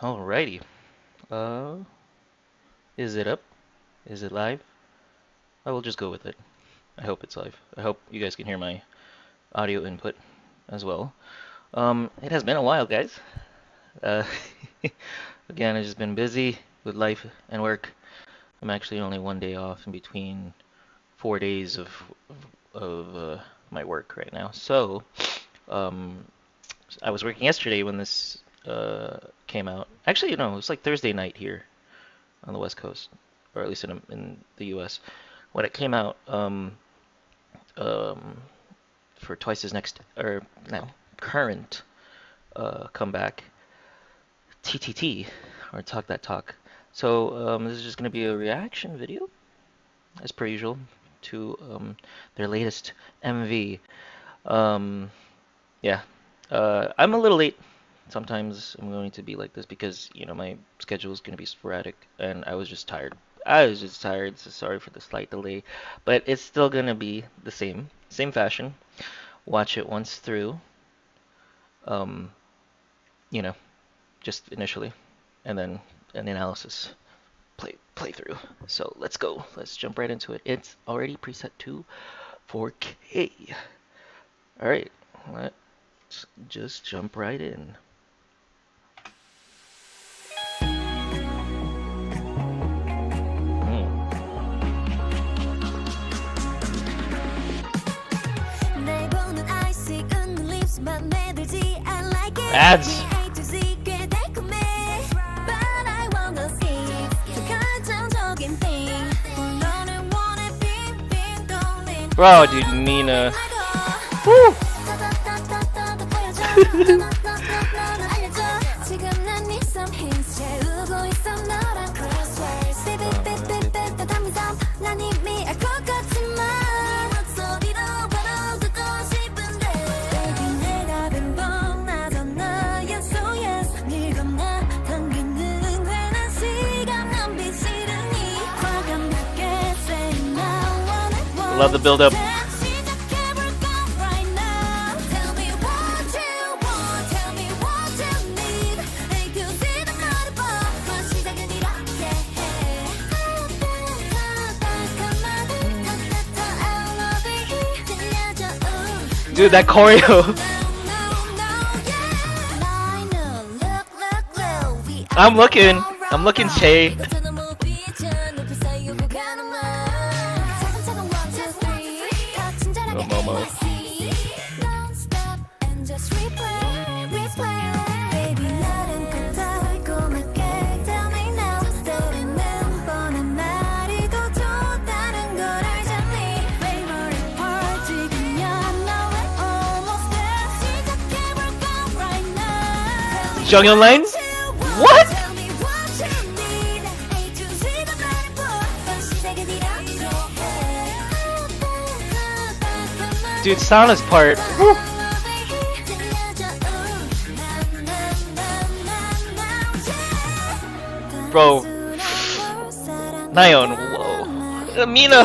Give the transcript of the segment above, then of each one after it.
Alrighty. Uh, is it up? Is it live? I will just go with it. I hope it's live. I hope you guys can hear my audio input as well. It has been a while, guys. Uh, again, I've just been busy with life and work. I'm actually only one day off in between 4 days of my work right now. So, um, I was working yesterday when this came out. Actually, no, it was like Thursday night here on the West Coast, or at least in the U.S. When it came out, um, for Twice's next, or now current comeback, TTT, or Talk That Talk. So this is just going to be a reaction video, as per usual, to their latest MV. Um, yeah, I'm a little late. Sometimes I'm going to be like this because, my schedule is going to be sporadic and I was just tired. I was just tired, so sorry for the slight delay. But it's still going to be the same fashion. Watch it once through, um, you know, just initially, and then an analysis play through. So let's go. Let's jump right into it. It's already preset to 4K. All right, let's just jump right in. Ads. Bro, dude, Nina. Woo! Love the build up. Dude, that choreo. I'm looking, Che. Oh, Momo. Jonghyun Lane? What? Dude, Sana's part. Woo. Bro. Nayeon, whoa. Mina.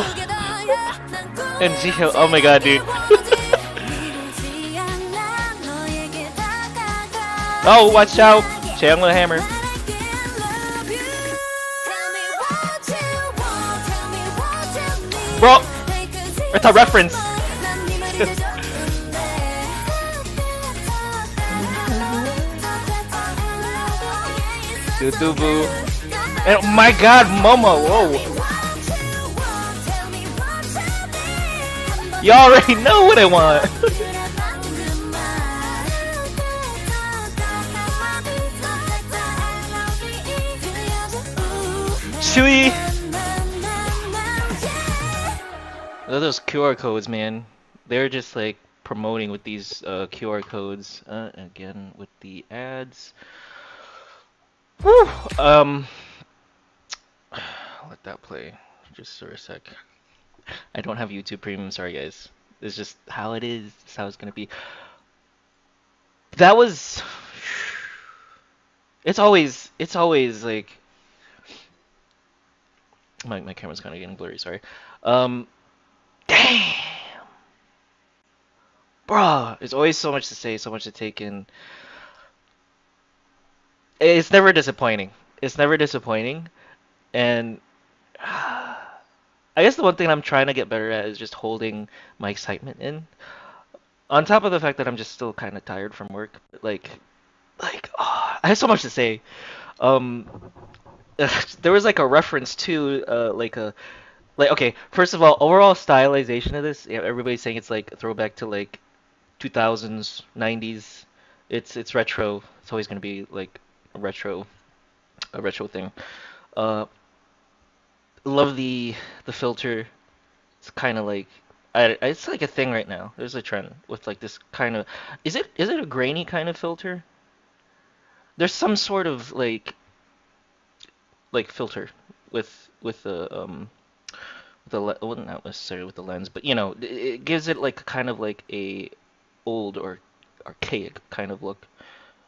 And Jihyo, oh my god, dude. Oh, watch out! Chaeyoung with a hammer. Bro! It's a reference! Dudubu. And oh my god, Momo! Whoa! You already know what I want! Chewy! Look at those QR codes, man. They're just like promoting with these QR codes. Again with the ads. Woo! Let that play just for a sec. I don't have YouTube Premium, sorry guys. It's just how it is. It's how it's gonna be. That was. It's always like. My camera's kind of getting blurry. Sorry. Damn. Bruh, there's always so much to say, so much to take in. it's never disappointing. It's never disappointing, and I guess the one thing I'm trying to get better at is just holding my excitement in. On top of the fact that I'm just still kind of tired from work, I have so much to say. Um, there was like a reference to like okay, first of all, overall stylization of this, yeah, everybody's saying it's like a throwback to like 2000s, 90s. It's retro. It's always gonna be like a retro a retro thing. Uh, love the filter. It's kind of like it's like a thing right now. There's a trend with like this kind of is it a grainy kind of filter? There's some sort of like filter with the well, not necessarily with the lens, but you know, it gives it like kind of like a old or archaic kind of look,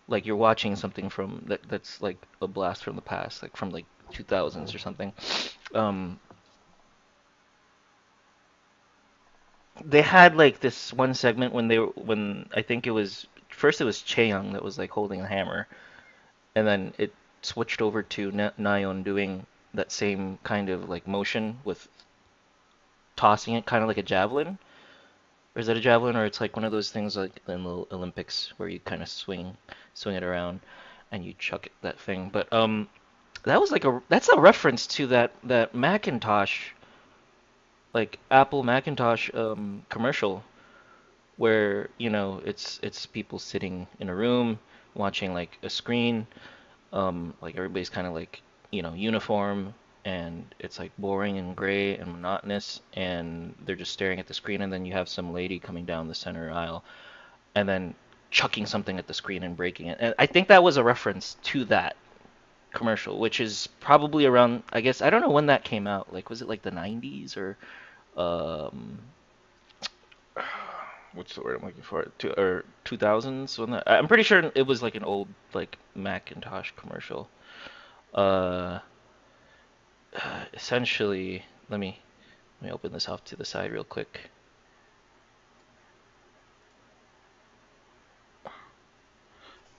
like you're watching something from that's like a blast from the past, like from like 2000s or something. Um, they had like this one segment when when I think it was first it was Chaeyoung that was like holding a hammer, and then it switched over to Nayeon doing that same kind of like motion with tossing it kind of like a javelin. Or is that a javelin, or it's like one of those things like in the Olympics where you kind of swing it around and you chuck that thing. But that was like that's a reference to that Macintosh, like Apple Macintosh commercial where, you know, it's people sitting in a room watching like a screen, like everybody's kind of like, you know, uniform, and it's like boring and gray and monotonous, and they're just staring at the screen, and then you have some lady coming down the center aisle and then chucking something at the screen and breaking it. And I think that was a reference to that commercial, which is probably around, I guess, I don't know when that came out. Like, was it like the 90s or um what's the word I'm looking for? Or 2000s when that, I'm pretty sure it was like an old like Macintosh commercial. Uh, essentially, let me open this off to the side real quick.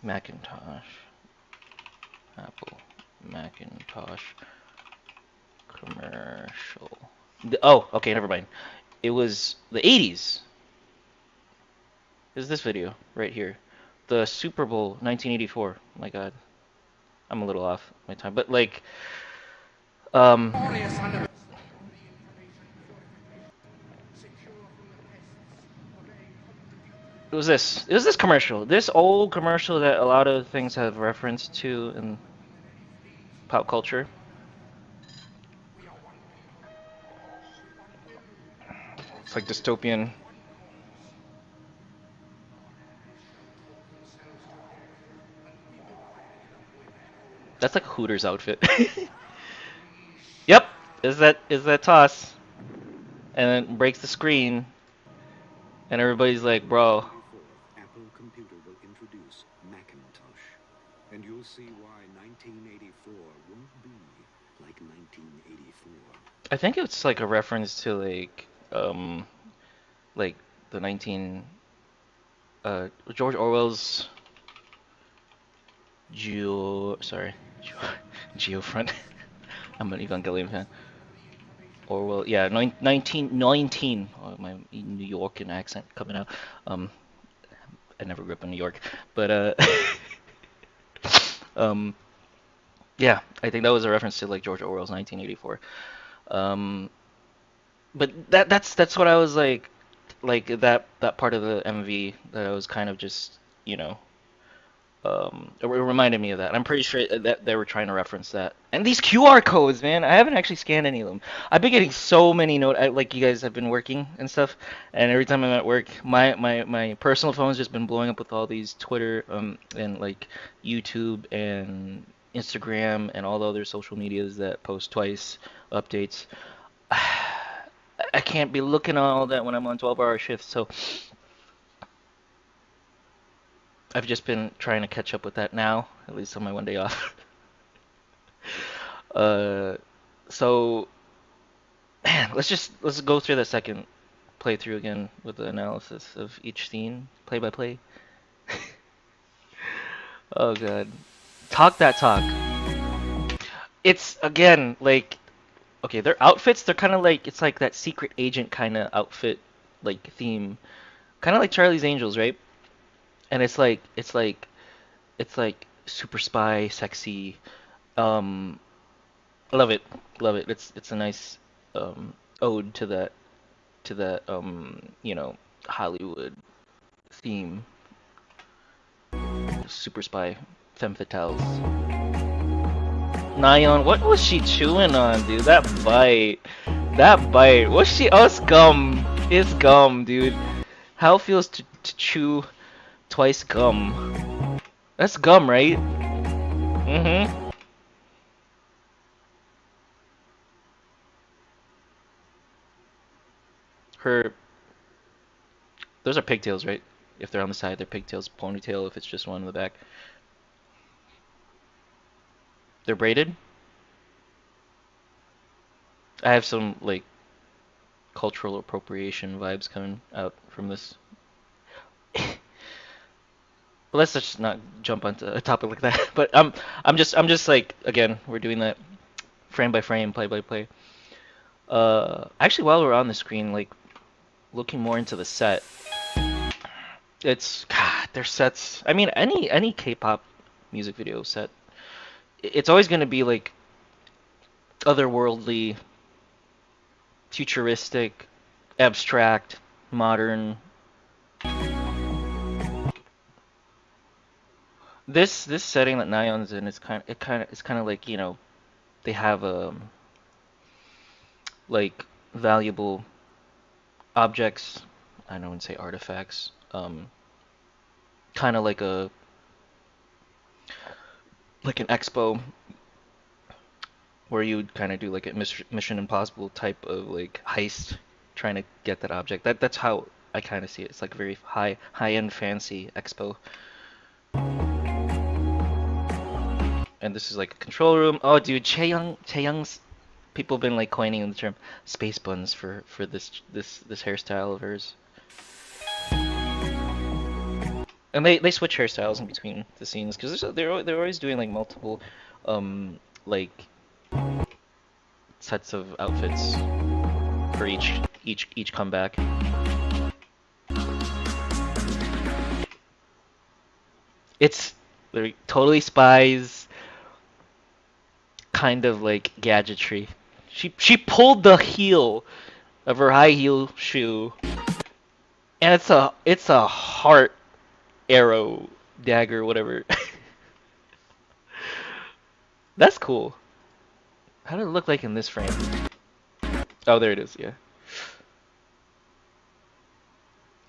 Macintosh, Apple Macintosh commercial. Oh, okay, never mind. It was the 80s. Is this video right here? The Super Bowl 1984. My God, I'm a little off my time, but like, um, it was this. It was this commercial. This old commercial that a lot of things have reference to in pop culture. It's like dystopian. That's like a Hooters outfit. Yep, is that toss, and then breaks the screen, and everybody's like, "Bro." 1984, Apple Computer will introduce Macintosh. And you'll see why 1984 won't be like 1984. I think it's like a reference to like the 19 George Orwell's sorry, Geofront. I'm an Evangelion fan. Orwell, yeah, 1919. Oh, my New York accent coming out. Um, I never grew up in New York, but um, yeah, I think that was a reference to like George Orwell's 1984. Um, but that's what I was like that part of the MV that I was kind of just, you know, it reminded me of that. I'm pretty sure that they were trying to reference that. And these QR codes, man, I haven't actually scanned any of them. I've been getting so many like you guys have been working and stuff, and every time I'm at work, my personal phone's just been blowing up with all these Twitter and like YouTube and Instagram and all the other social medias that post twice updates. I can't be looking at all that when I'm on 12-hour shifts, so I've just been trying to catch up with that now, at least on my one day off. Uh, so man, let's go through the second playthrough again with the analysis of each scene, play by play. Oh God. Talk that talk. It's again like okay, their outfits, they're kind of like it's like that secret agent kind of outfit like theme. Kind of like Charlie's Angels, right? And it's like super spy, sexy. Um love it. Love it. It's a nice ode to that Hollywood theme. Super spy, femme fatales. Nyan, what was she chewing on, dude? That bite. That bite. What's she? Oh, it's gum. It's gum, dude. How it feels to chew twice gum. That's gum, right? Mm-hmm. Her. Those are pigtails, right? If they're on the side, they're pigtails. Ponytail if it's just one in the back. They're braided. I have some, like, cultural appropriation vibes coming out from this. But let's just not jump onto a topic like that. But I'm just like again, we're doing that frame by frame, play by play. Actually, while we're on the screen, like looking more into the set, it's God, their sets. I mean, any K-pop music video set, it's always gonna be like otherworldly, futuristic, abstract, modern. This setting that Nion's in is kind of like they have like valuable objects. I don't want to say artifacts. Kind of like an expo where you'd kind of do like a Mission Impossible type of like heist, trying to get that object. That's how I kind of see it. It's like a very high-end fancy expo. And this is like a control room. Oh, dude, Chaeyoung's people have been like coining the term space buns for this hairstyle of hers. And they switch hairstyles in between the scenes because they're always doing like multiple like sets of outfits for each comeback. It's they're totally spies, kind of like gadgetry. She pulled the heel of her high heel shoe, and it's a heart arrow dagger whatever. That's cool. How did it look like in this frame? Oh, there it is. Yeah.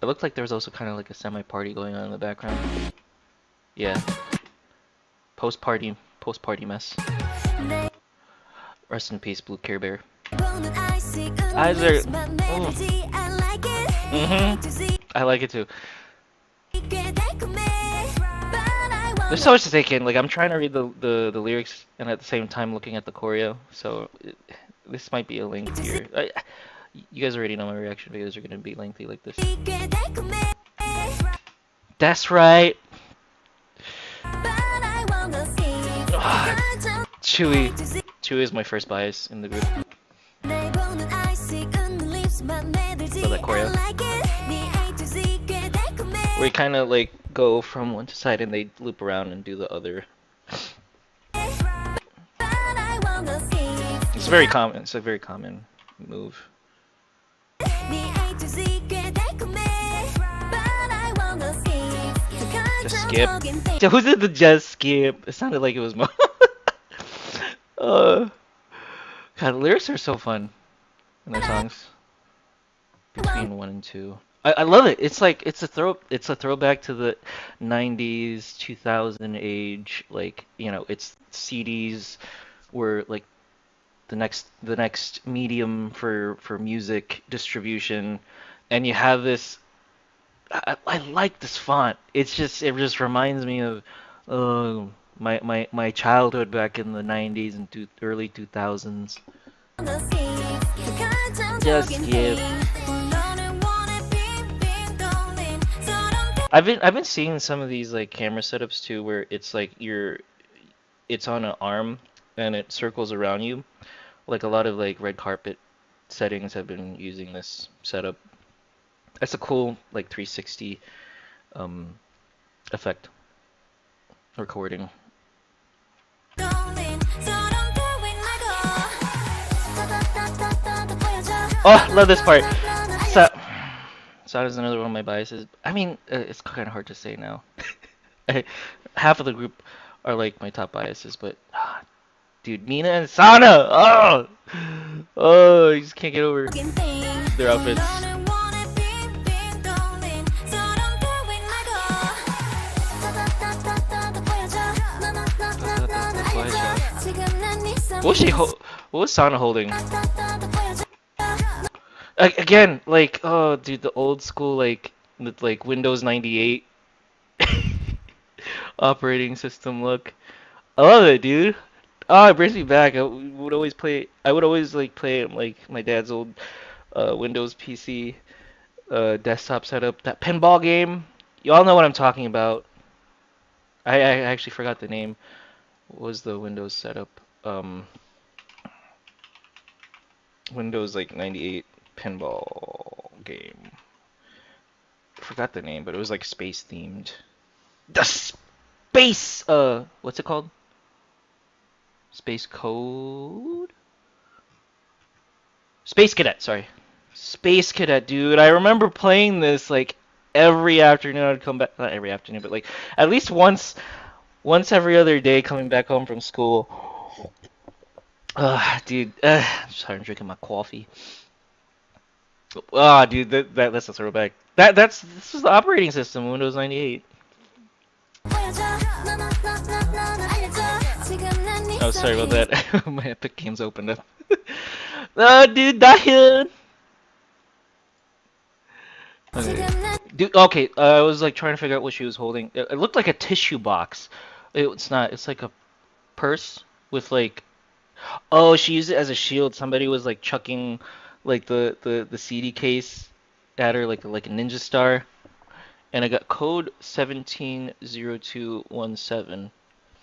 It looked like there was also kind of like a semi-party going on in the background. Yeah. Post-party mess. Rest in peace, Blue Care Bear. Eyes are. Oh. I like it too. There's so much to take in. Like I'm trying to read the lyrics and at the same time looking at the choreo. So this might be a lengthier. You guys already know my reaction videos are gonna be lengthy like this. That's right. Chewy. Chewy is my first bias in the group. So that choreo. Where you kind of like go from one side and they loop around and do the other. It's very common. It's a very common move. Just skip. Who did the just skip? It sounded like it was Mo. God, the lyrics are so fun in their songs. Between 1 and 2. I love it. It's like it's a throwback to the 90s, 2000 age. Like, it's CDs were like the next medium for music distribution, and you have this. I like this font. It just reminds me of my childhood back in the 90s and early 2000s. Just skip. I've been seeing some of these like camera setups too, where it's like it's on an arm and it circles around you. Like a lot of like red carpet settings have been using this setup. That's a cool like 360 um, effect recording. Oh, love this part. So, Sada is another one of my biases. I mean, it's kind of hard to say now. Half of the group are like my top biases, but dude, Mina and Sana. Oh, I just can't get over their outfits. What was Sana holding? Again, like, oh, dude, the old school, like, with like Windows 98 operating system look. I love it, dude. Oh, it brings me back. I would always like play like my dad's old Windows PC desktop setup. That pinball game. Y'all know what I'm talking about. I actually forgot the name. What was the Windows setup? Windows like 98 pinball game. Forgot the name, but it was like space themed. The space what's it called? Space Code? Space Cadet, sorry. Space Cadet, dude. I remember playing this like every afternoon. I'd come back, not every afternoon, but like at least once every other day coming back home from school. Dude, sorry, I'm drinking my coffee. Dude, that's a throwback. This is the operating system, Windows 98. Oh, sorry about that. My Epic Games opened up. Dude, Dahyun. Okay. Dude, okay, I was like trying to figure out what she was holding. It looked like a tissue box. It's not. It's like a purse with like. Oh, she used it as a shield. Somebody was like chucking like the CD case at her like a ninja star. And I got code 170217.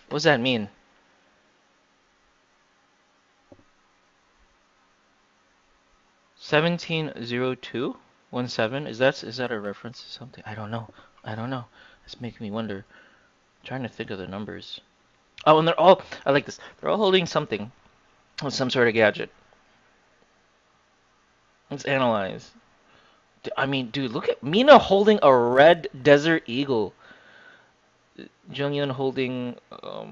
What does that mean? 170217? Is that a reference to something? I don't know. I don't know. It's making me wonder. I'm trying to think of the numbers. Oh, and I like this. They're all holding something. Some sort of gadget. Let's analyze. I mean, dude, look at Mina holding a red Desert Eagle. Junghyun holding a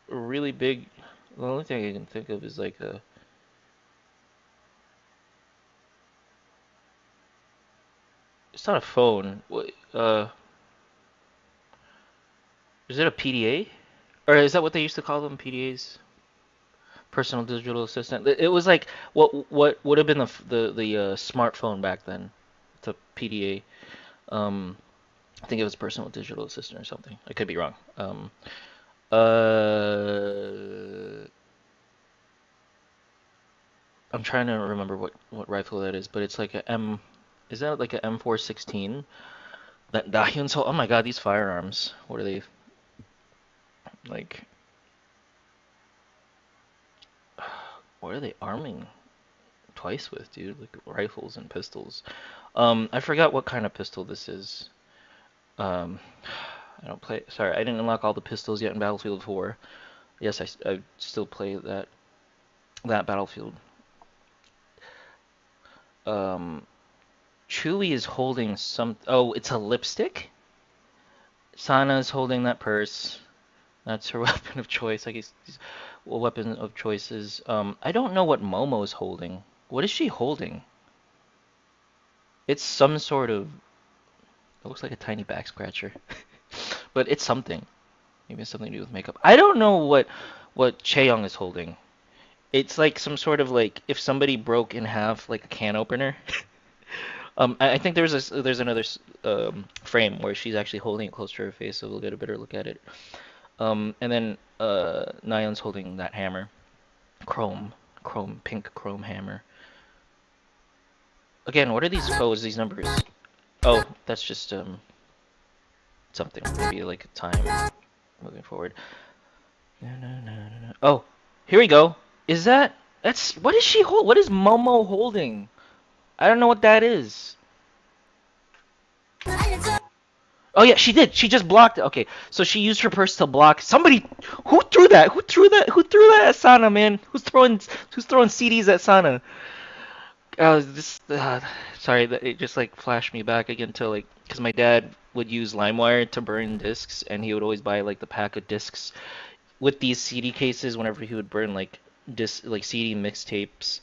really big. The only thing I can think of is like a. It's not a phone. What? Is it a PDA? Or is that what they used to call them? PDAs? Personal digital assistant. It was like what would have been the smartphone back then. It's a PDA. I think it was personal digital assistant or something. I could be wrong. Uh, I'm trying to remember what rifle that is, but it's like a M. Is that like a M416? That Dahyun's. Oh my God, these firearms. What are they like? What are they arming Twice with, dude? Like rifles and pistols. I forgot what kind of pistol this is. Um, I don't play. Sorry, I didn't unlock all the pistols yet in Battlefield 4. Yes, I still play that Battlefield. Um, Chewie is holding some. Oh, it's a lipstick. Sana is holding that purse. That's her weapon of choice. I guess weapon of choices. I don't know what Momo's holding. What is she holding? It's some sort of. It looks like a tiny back scratcher, but it's something. Maybe it's something to do with makeup. I don't know what Chaeyoung is holding. It's like some sort of like if somebody broke in half like a can opener. I think there's another frame where she's actually holding it close to her face, so we'll get a better look at it. And then Nayeon's holding that hammer, pink chrome hammer. Again, what are these codes? These numbers? Oh, that's just something. Maybe like a time moving forward. No, no, no, no, no. Oh, here we go. Is that? That's what is she hold? What is Momo holding? I don't know what that is. Oh yeah, she did. She just blocked it. Okay, so she used her purse to block somebody. Who threw that? Who threw that? Who threw that at Sana, man? Who's throwing CDs at Sana? This sorry, that it just like flashed me back again to like because my dad would use LimeWire to burn discs, and he would always buy like the pack of discs with these CD cases whenever he would burn like CD mixtapes.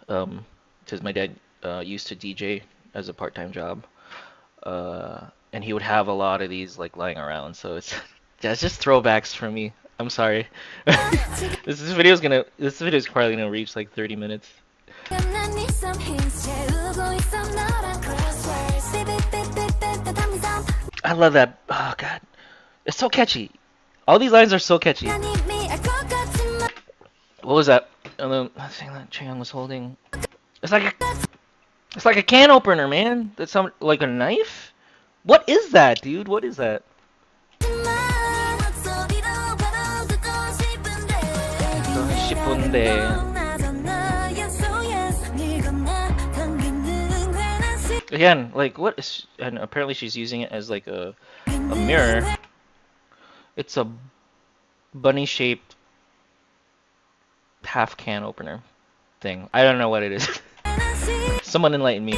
Because my dad used to DJ as a part-time job. And he would have a lot of these like lying around. So it's yeah, it's just throwbacks for me. I'm sorry. This video is probably gonna reach like 30 minutes. I love that. Oh god, it's so catchy. All these lines are so catchy. What was that? The thing that Chaeyoung was holding. It's like a can opener, man. That's some like a knife. What is that, dude? What is that? Again, like what is? And apparently she's using it as like a mirror. It's a bunny-shaped half can opener thing. I don't know what it is. Someone enlighten me.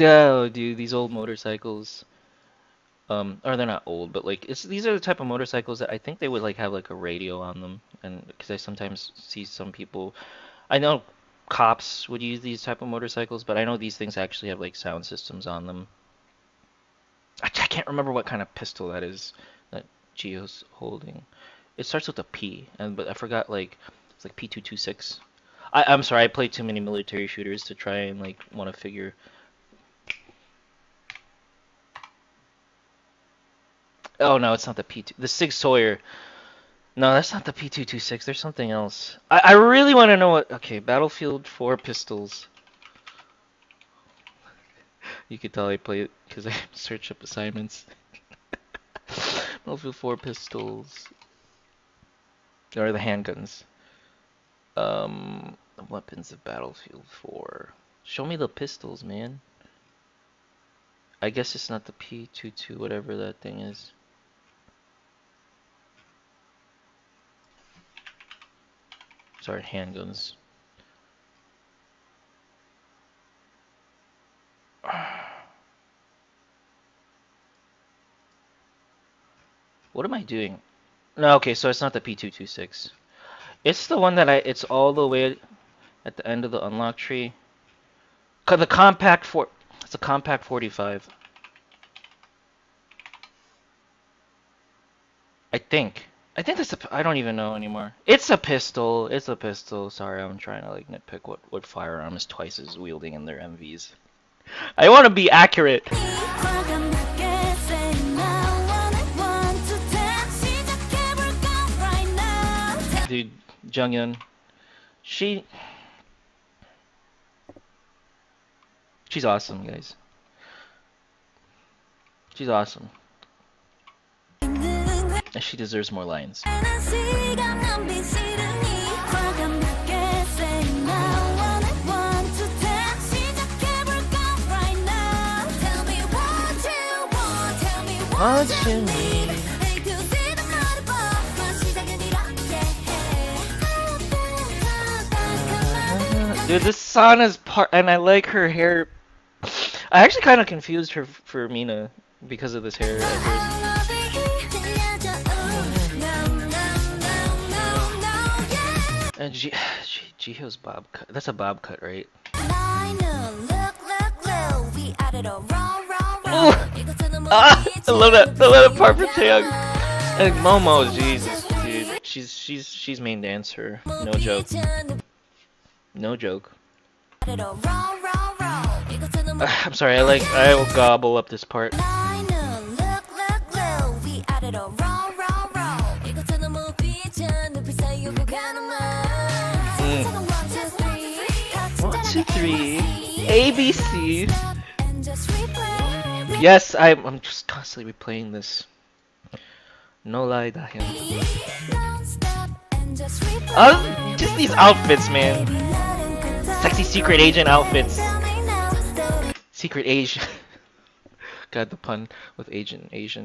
Oh, dude, these old motorcycles. Or they're not old, but like these are the type of motorcycles that I think they would like have like a radio on them, and because I sometimes see some people, I know cops would use these type of motorcycles, but I know these things actually have like sound systems on them. I can't remember what kind of pistol that is that Gio's holding. It starts with a P, but I forgot like it's like P226. I'm sorry, I played too many military shooters to try and like want to figure. Oh no, it's not the P2. The Sig Sauer. No, that's not the P226. There's something else. I really want to know what. Okay, Battlefield 4 pistols. You could tell I play it because I search up assignments. Battlefield 4 pistols. Or the handguns. The weapons of Battlefield 4. Show me the pistols, man. I guess it's not the P22, whatever that thing is. Sorry, handguns. What am I doing? No, okay, so it's not the P226. It's the one that it's all the way at the end of the unlock tree. The compact it's a compact 45. I think. I think that's I don't even know anymore. It's a pistol. It's a pistol. Sorry, I'm trying to like nitpick what firearm is twice as wielding in their MVs. I want to be accurate. Dude, Junghyun, she's awesome, guys. She's awesome. And she deserves more lines. What you need. Dude, this Sana's part, and I like her hair. I actually kind of confused her for Mina because of this hair at first. And Jiho's bob cut. That's a bob cut, right? Ah, I love that. I love that part for Chaeyoung. And Momo, Jesus, dude, she's main dancer. No joke. No joke. I'm sorry. I will gobble up this part. One, two, three. ABC. Yes, I'm just constantly replaying this. No lie, Dahyun. Just these outfits, man. Sexy secret agent outfits. Secret Asian. Got the pun with agent Asian.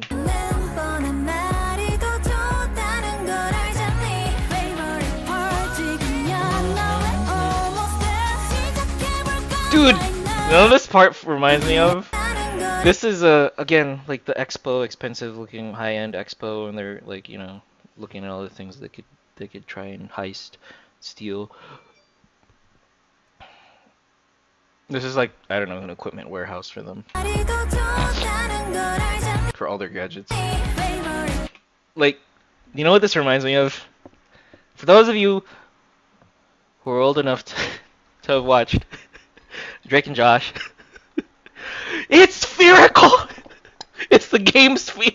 Dude, you know what this part reminds me of? This is again like the expo, expensive looking high-end expo, and they're like, you know, looking at all the things they could try and heist, steal. This is like, I don't know, an equipment warehouse for them, for all their gadgets. Like, you know what this reminds me of? For those of you who are old enough to have watched Drake and Josh, it's spherical. It's the game Sphere.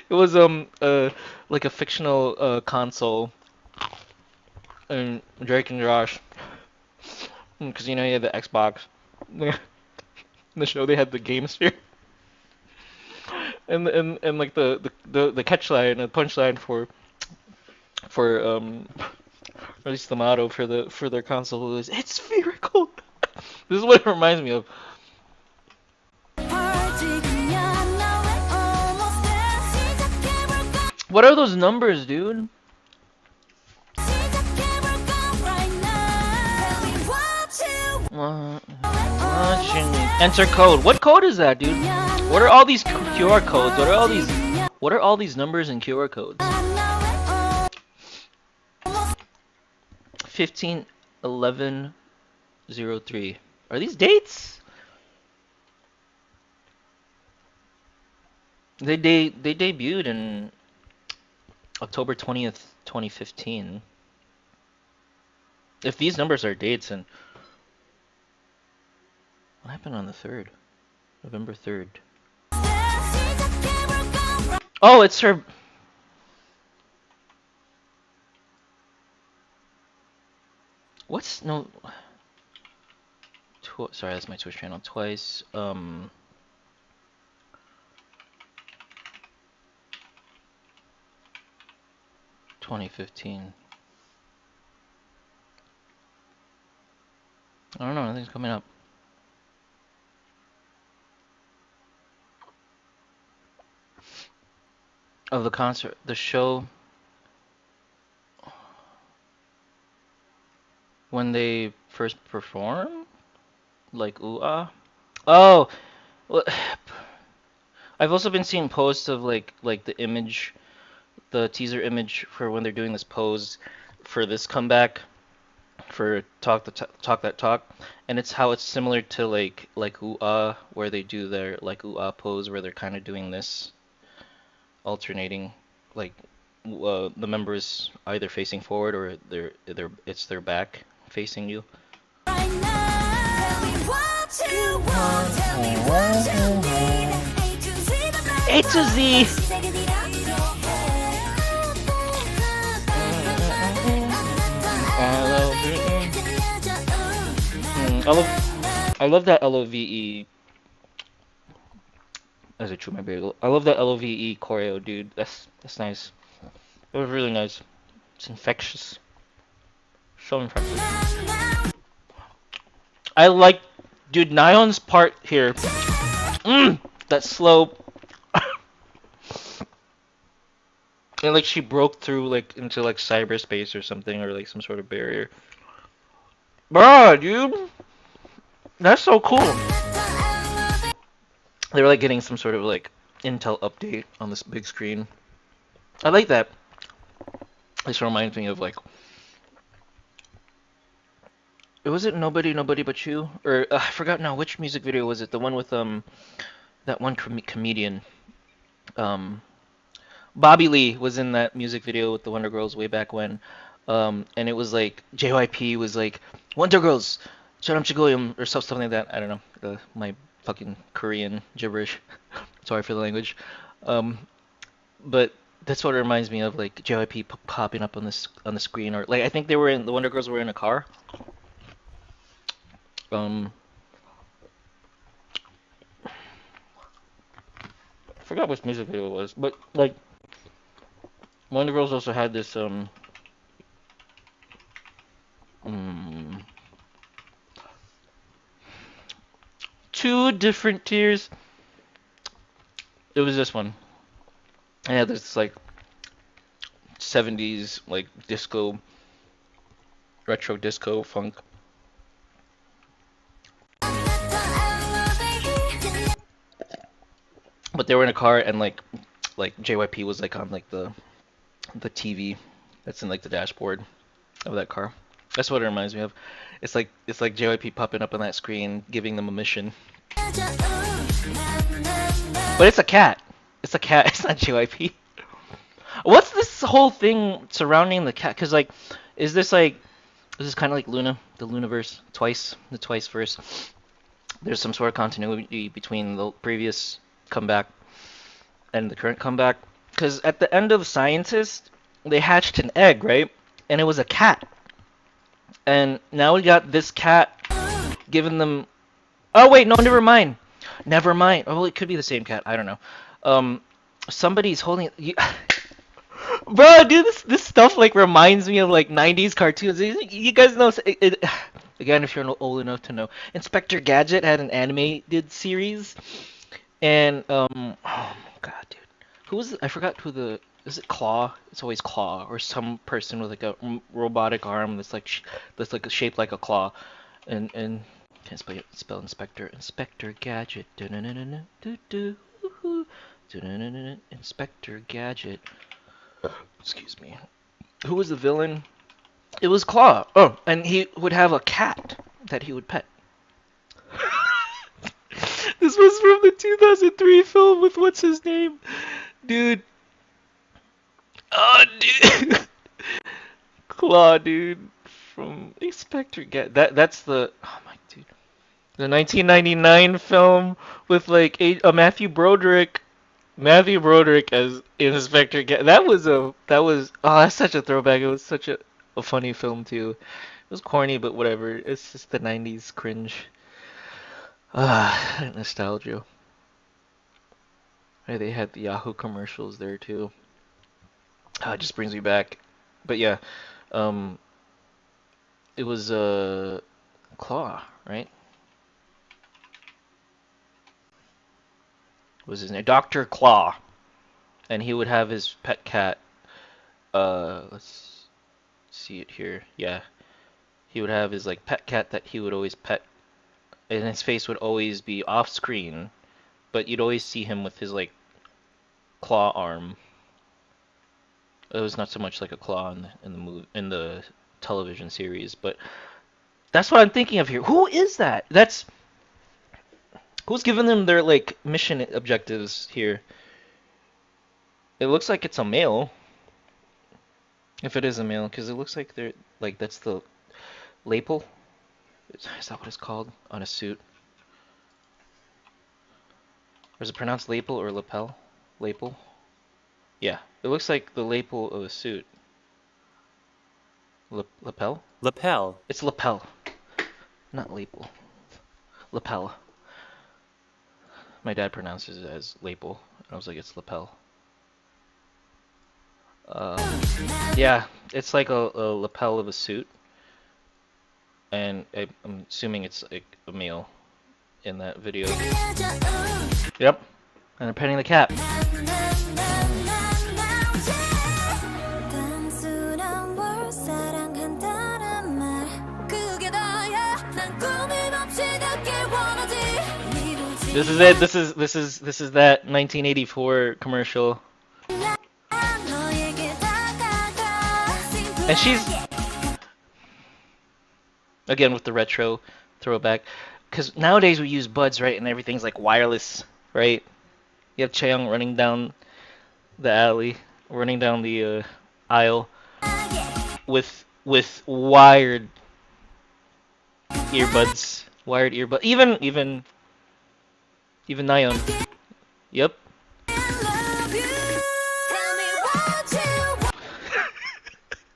It was like a fictional console, and Drake and Josh, because you know you had the Xbox. In the show they had the game Sphere, and like the catch line, the punchline for at least the motto for their console was it's spherical. This is what it reminds me of. What are those numbers, dude? Enter code. What code is that, dude? What are all these QR codes? What are all these numbers and QR codes? 15/11/03. Are these dates? They debuted in October 20th, 2015. If these numbers are dates, and what happened on the 3rd? November 3rd. Oh, it's her. What's no? Sorry, that's my Twitch channel. Twice. 2015. I don't know. Nothing's coming up. Of the concert, the show, when they first perform, like ooh ah. Oh, well, I've also been seeing posts of like the image, the teaser image for when they're doing this pose for this comeback for talk that talk, and it's how it's similar to like ooh ah, where they do their like ooh ah pose where they're kind of doing this, alternating, like the members either facing forward or it's their back facing you. A to Z. I love that LOVE. As I chew my bagel, I love that LOVE choreo, dude. That's nice. It was really nice. It's infectious. So infectious. I like, dude, Nayeon's part here. That slow. And like she broke through like into like cyberspace or something, or like some sort of barrier. Bruh, dude. That's so cool. They were like getting some sort of like Intel update on this big screen. I like that. This reminds me of like, was it Nobody But You? Or I forgot now, which music video was it? The one with that one comedian. Bobby Lee was in that music video with the Wonder Girls way back when. And it was like JYP was like Wonder Girls, Charam or something like that. I don't know. My fucking Korean gibberish. Sorry for the language. But that's what it reminds me of, like JYP popping up on the screen, or like I think the Wonder Girls were in a car. I forgot which music video it was, but like Wonder Girls also had this mm, two different tiers. It was this one. I had this like 70s like disco, retro disco funk. But they were in a car and like JYP was like on like the TV that's in like the dashboard of that car. That's what it reminds me of. It's like JYP popping up on that screen, giving them a mission. But it's a cat. It's a cat. It's not JYP. What's this whole thing surrounding the cat? Cause like, is this kind of like Luna, the Lunaverse, the Twice verse? There's some sort of continuity between the previous comeback and the current comeback. Cause at the end of Scientist, they hatched an egg, right? And it was a cat. And now we got this cat giving them. Oh wait, no, never mind. Never mind. Oh, well, it could be the same cat. I don't know. Somebody's holding. Bro, dude, this stuff like reminds me of like 90s cartoons. You guys know again if you're old enough to know. Inspector Gadget had an animated series, and oh god, dude, I forgot who the is it Claw? It's always Claw or some person with like a robotic arm that's like shaped like a claw, and can't spell Inspector Gadget. Inspector Gadget. Excuse me. Who was the villain? It was Claw. Oh, and he would have a cat that he would pet. This was from the 2003 film with what's his name? Dude. Oh, dude. Claw, dude. From Inspector that's the oh my dude. The 1999 film with like a Matthew Broderick. Matthew Broderick as Inspector That was oh, that's such a throwback. It was such a funny film too. It was corny, but whatever. It's just the 90s cringe. Ah, nostalgia. Hey, they had the Yahoo commercials there too. It just brings me back. But yeah, um, it was Claw, right? Was his name Dr. Claw, and he would have his pet cat. Let's see it here. Yeah, he would have his like pet cat that he would always pet, and his face would always be off screen, but you'd always see him with his like claw arm. It was not so much like a claw in the television series, but that's what I'm thinking of here. Who is that? Who's giving them their like mission objectives here? It looks like it's a male. If it is a male, because it looks like they're like that's the lapel. Is that what it's called on a suit? Or is it pronounced lapel or lapel? Lapel? Yeah, it looks like the lapel of a suit. Lapel? Lapel. It's lapel, not lapel. Lapel. My dad pronounces it as lapel. I was like, it's lapel. Yeah, it's like a lapel of a suit, and I'm assuming it's like a male in that video. Yep, and they're petting the cat. This is it. This is that 1984 commercial. And she's again with the retro throwback, because nowadays we use buds, right, and everything's like wireless, right? You have Chaeyoung running down the alley, running down the aisle with wired earbuds, even Nayeon. Yep.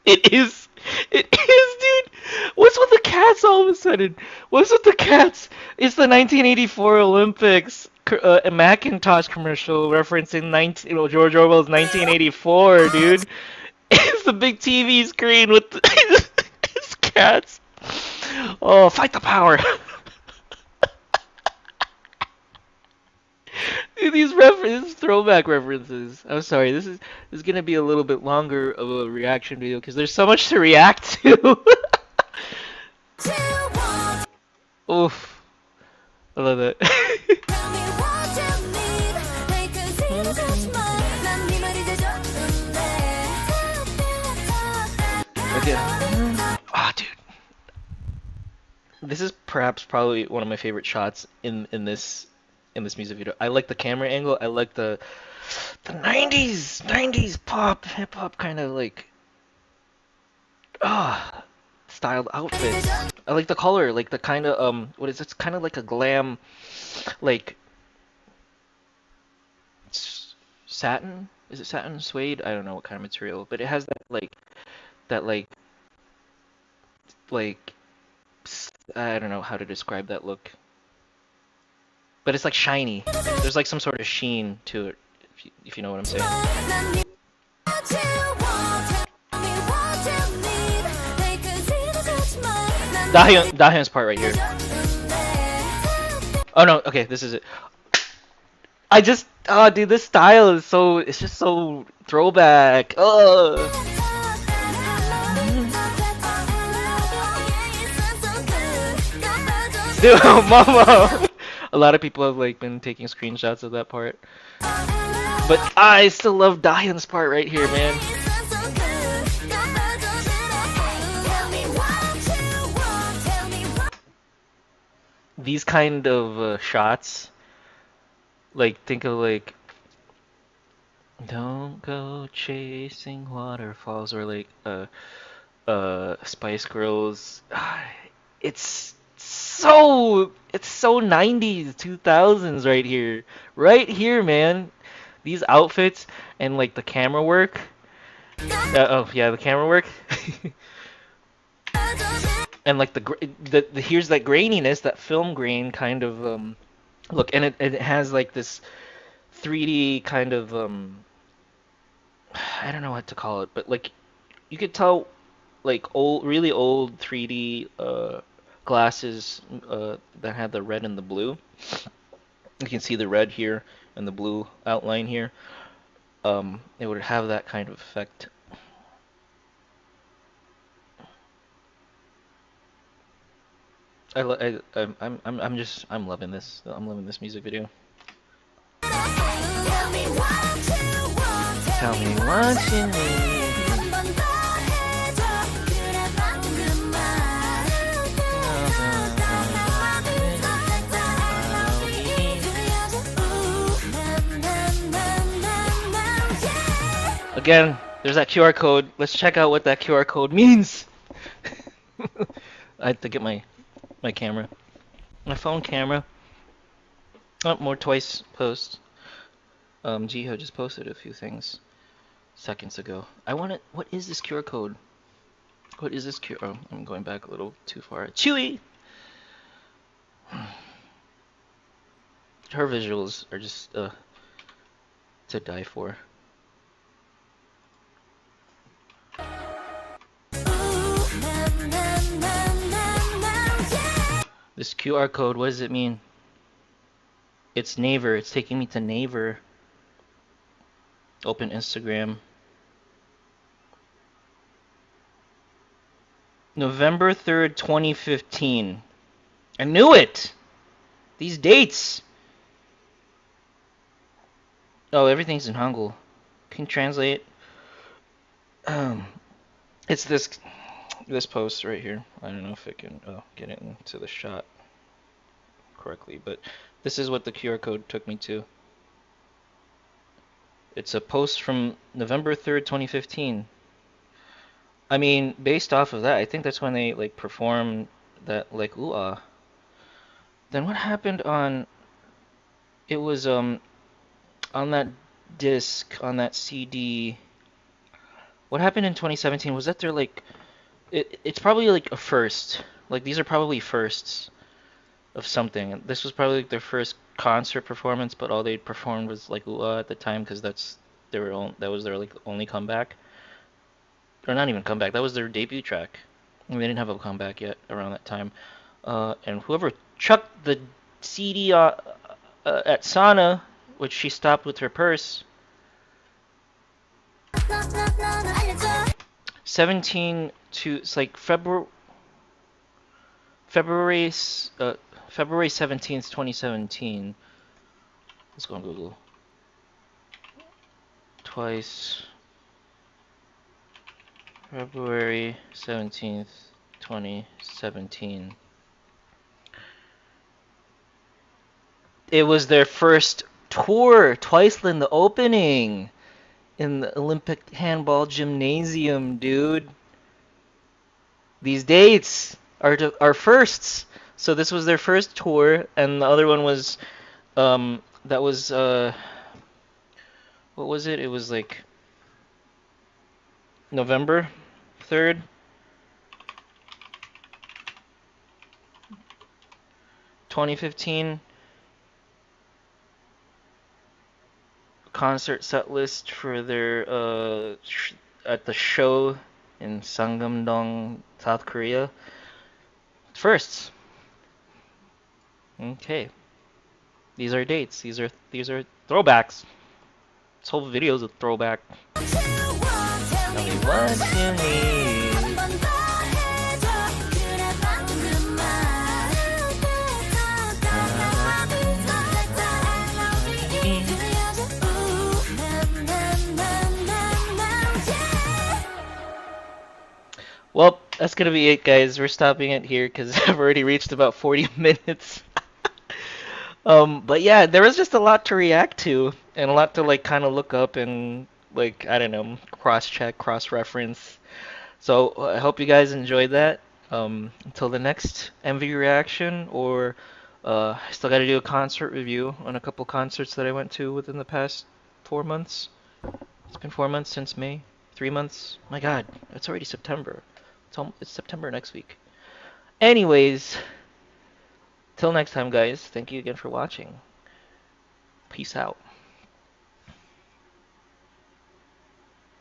It is. It is, dude. What's with the cats all of a sudden? What's with the cats? It's the 1984 Olympics. a Macintosh commercial referencing George Orwell's 1984, dude. It's the big TV screen with his cats. Oh, fight the power. Dude, these references, throwback references. I'm sorry, this is gonna be a little bit longer of a reaction video because there's so much to react to. Oof, I love that. Okay. Ah, dude. This is perhaps probably one of my favorite shots in this music video. I like the camera angle. I like the 90s pop hip hop kind of like styled outfits. I like the color, like the kind of what is it? It's kind of like a glam like satin. Is it satin suede? I don't know what kind of material, but it has that like I don't know how to describe that look. But it's like shiny. There's like some sort of sheen to it, if you know what I'm saying. Dahyun's part right here. Oh no, okay, this is it. Oh dude, this style is it's just so throwback. Dude, Momo. A lot of people have like been taking screenshots of that part. But I still love Dahyun's part right here, man. These kind of shots, like think of like "Don't Go Chasing Waterfalls" or like Spice Girls. It's so 90s 2000s right here, man. These outfits and like the camera work. Oh yeah, the camera work. And like the here's that graininess, that film grain kind of look, and it has like this 3D kind of I don't know what to call it, but like you could tell like really old 3D glasses that had the red and the blue. You can see the red here and the blue outline here. It would have that kind of effect. I'm loving this. I'm loving this music video. Tell me what you need. Again, there's that QR code. Let's check out what that QR code means. I have to get my camera. My phone camera. Oh, more Twice posts. Jiho just posted a few things seconds ago. What is this QR code? What is this QR? Oh, I'm going back a little too far. Chewy! Her visuals are just to die for. This QR code, what does it mean? It's Naver. It's taking me to Naver. Open Instagram. November 3rd, 2015. I knew it! These dates! Oh, everything's in Hangul. Can you translate? It's this post right here. I don't know if I can get it into the shot correctly, but this is what the QR code took me to. It's a post from November 3rd, 2015. I mean, based off of that, I think that's when they like performed that like ooh-ah. Then what happened on? It was on that disc, on that CD. What happened in 2017? Was that their like? It's probably like a first. Like these are probably firsts of something. This was probably like their first concert performance, but all they performed was like at the time because that was their like only comeback, or not even comeback. That was their debut track. And they didn't have a comeback yet around that time. And whoever chucked the CD at Sana, which she stopped with her purse. 17 to it's like February February 17th, 2017. Let's go on Google. Twice. February 17th, 2017. It was their first tour, Twiceland, the opening in the Olympic Handball Gymnasium, dude. These dates are firsts. So this was their first tour, and the other one was that was what was it? It was like November 3rd. (2015) concert set list for their at the show in Sangam-dong, South Korea. Firsts. Okay. These are dates. These are throwbacks. This whole video is a throwback. Tell me what you need. Well, that's gonna be it, guys. We're stopping it here because I've already reached about 40 minutes. But yeah, there was just a lot to react to and a lot to like kind of look up and like I don't know, cross-check, cross-reference. So I hope you guys enjoyed that. Until the next MV reaction, or I still got to do a concert review on a couple concerts that I went to within the past 4 months. It's been 4 months since May. 3 months. My God, it's already September. It's September next week. Anyways, till next time, guys. Thank you again for watching. Peace out.